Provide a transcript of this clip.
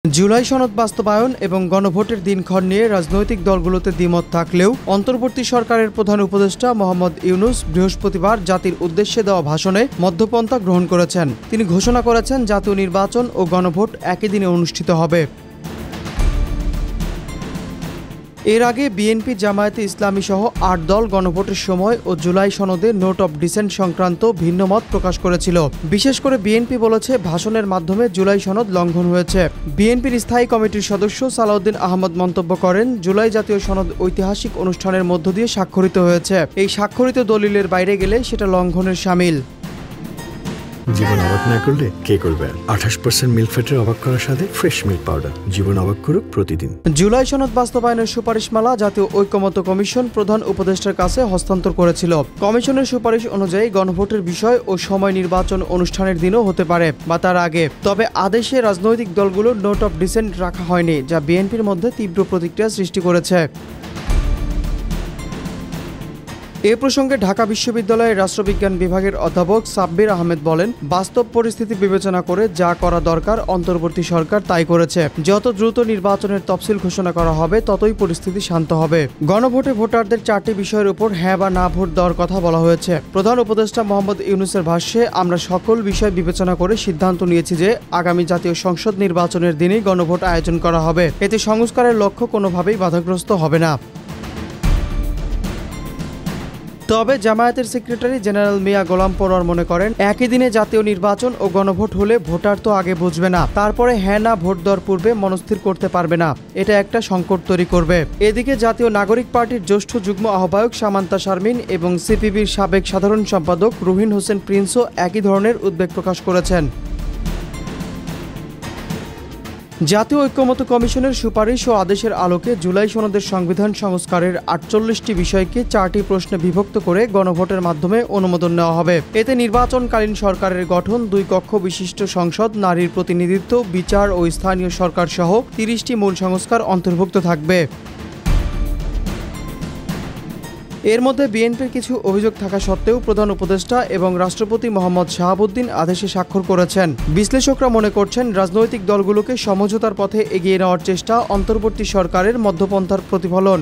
জুলাই সনদ বাস্তবায়ন এবং গণভোটের দিনক্ষণ নিয়ে রাজনৈতিক দলগুলোতে দ্বিমত থাকলেও অন্তর্বর্তী সরকারের প্রধান উপদেষ্টা মোহাম্মদ ইউনূস বৃহস্পতিবার জাতির উদ্দেশ্যে দেওয়া ভাষণে মধ্যপন্থা গ্রহণ করেছেন। তিনি ঘোষণা করেছেন জাতীয় নির্বাচন ও গণভোট একই দিনে অনুষ্ঠিত হবে। এর আগে বিএনপি, জামায়াতে ইসলামী সহ ৮ দল গণভোটের সময় ও জুলাই সনদে নোট অব ডিসেন্ট সংক্রান্ত ভিন্ন মত প্রকাশ করেছিল। বিশেষ করে বিএনপি বলেছে ভাষণের মাধ্যমে জুলাই সনদ লঙ্ঘন হয়েছে। বিএনপির স্থায়ী কমিটির সদস্য সালাউদ্দিন আহমদ মন্তব্য করেন, জুলাই জাতীয় সনদ ঐতিহাসিক অনুষ্ঠানের মধ্য দিয়ে স্বাক্ষরিত হয়েছে। এই স্বাক্ষরিত দলিলের বাইরে গেলে সেটা লঙ্ঘনের শামিল। জীবন অবাক না করলে কে করবে? 28% মিল্ক ফ্যাটের অবাক করার সাথে ফ্রেশ মিল্ক পাউডার। জীবন অবাক করুক প্রতিদিন। জুলাই সনদ বাস্তবায়নের সুপারিশমালা জাতীয় ঐকমত্য কমিশন প্রধান উপদেষ্টার কাছে হস্তান্তর করেছিল। কমিশনের সুপারিশ অনুযায়ী গণভোটের বিষয় ও সময় নির্বাচন অনুষ্ঠানের দিনও হতে পারে বা তার আগে। তবে আদেশে রাজনৈতিক দলগুলোর নোট অব ডিসেন্ট রাখা হয়নি, যা বিএনপির মধ্যে তীব্র প্রতিক্রিয়া সৃষ্টি করেছে। এ প্রসঙ্গে ঢাকা বিশ্ববিদ্যালয়ের রাষ্ট্রবিজ্ঞান বিভাগের অধ্যাপক সাব্বির আহমেদ বলেন, বাস্তব পরিস্থিতি বিবেচনা করে যা করা দরকার অন্তর্বর্তী সরকার তাই করেছে। যত দ্রুত নির্বাচনের তফসিল ঘোষণা করা হবে ততই পরিস্থিতি শান্ত হবে। গণভোটে ভোটারদের 4টি বিষয়ের উপর হ্যাঁ বা না ভোট দেওয়ার কথা বলা হয়েছে। প্রধান উপদেষ্টা মোহাম্মদ ইউনূসের ভাষ্যে, আমরা সকল বিষয় বিবেচনা করে সিদ্ধান্ত নিয়েছি যে আগামী জাতীয় সংসদ নির্বাচনের দিনেই গণভোট আয়োজন করা হবে। এতে সংস্কারের লক্ষ্য কোনোভাবেই বাধাগ্রস্ত হবে না। তবে জামায়াতের সেক্রেটারি জেনারেল মিয়া গোলাম পরোয়ার মনে করেন, একই দিনে জাতীয় নির্বাচন ও গণভোট হলে ভোটার তো আগে বুঝবে না, তারপরে হ্যাঁ না ভোট দেওয়ার পূর্বে মনস্থির করতে পারবে না। এটা একটা সংকট তৈরি করবে। এদিকে জাতীয় নাগরিক পার্টির জ্যেষ্ঠ যুগ্ম আহ্বায়ক সামান্তা শারমিন এবং সিপিবির সাবেক সাধারণ সম্পাদক রুহিন হোসেন প্রিন্সও একই ধরনের উদ্বেগ প্রকাশ করেছেন। জাতীয় ঐকমত্য কমিশনের সুপারিশ ও আদেশের আলোকে জুলাই সনদের সংবিধান সংস্কারের 48টি বিষয়কে 4টি প্রশ্নে বিভক্ত করে গণভোটের মাধ্যমে অনুমোদন নেওয়া হবে। এতে নির্বাচনকালীন সরকারের গঠন, 2 কক্ষ বিশিষ্ট সংসদ, নারীর প্রতিনিধিত্ব, বিচার ও স্থানীয় সরকার সহ 30টি মূল সংস্কার অন্তর্ভুক্ত থাকবে। এর মধ্যে বিএনপির কিছু অভিযোগ থাকা সত্ত্বেও প্রধান উপদেষ্টা এবং রাষ্ট্রপতি মোহাম্মদ শাহাবুদ্দিন আদেশে স্বাক্ষর করেছেন। বিশ্লেষকরা মনে করছেন, রাজনৈতিক দলগুলোকে সমঝোতার পথে এগিয়ে নেওয়ার চেষ্টা অন্তর্বর্তী সরকারের মধ্যপন্থার প্রতিফলন।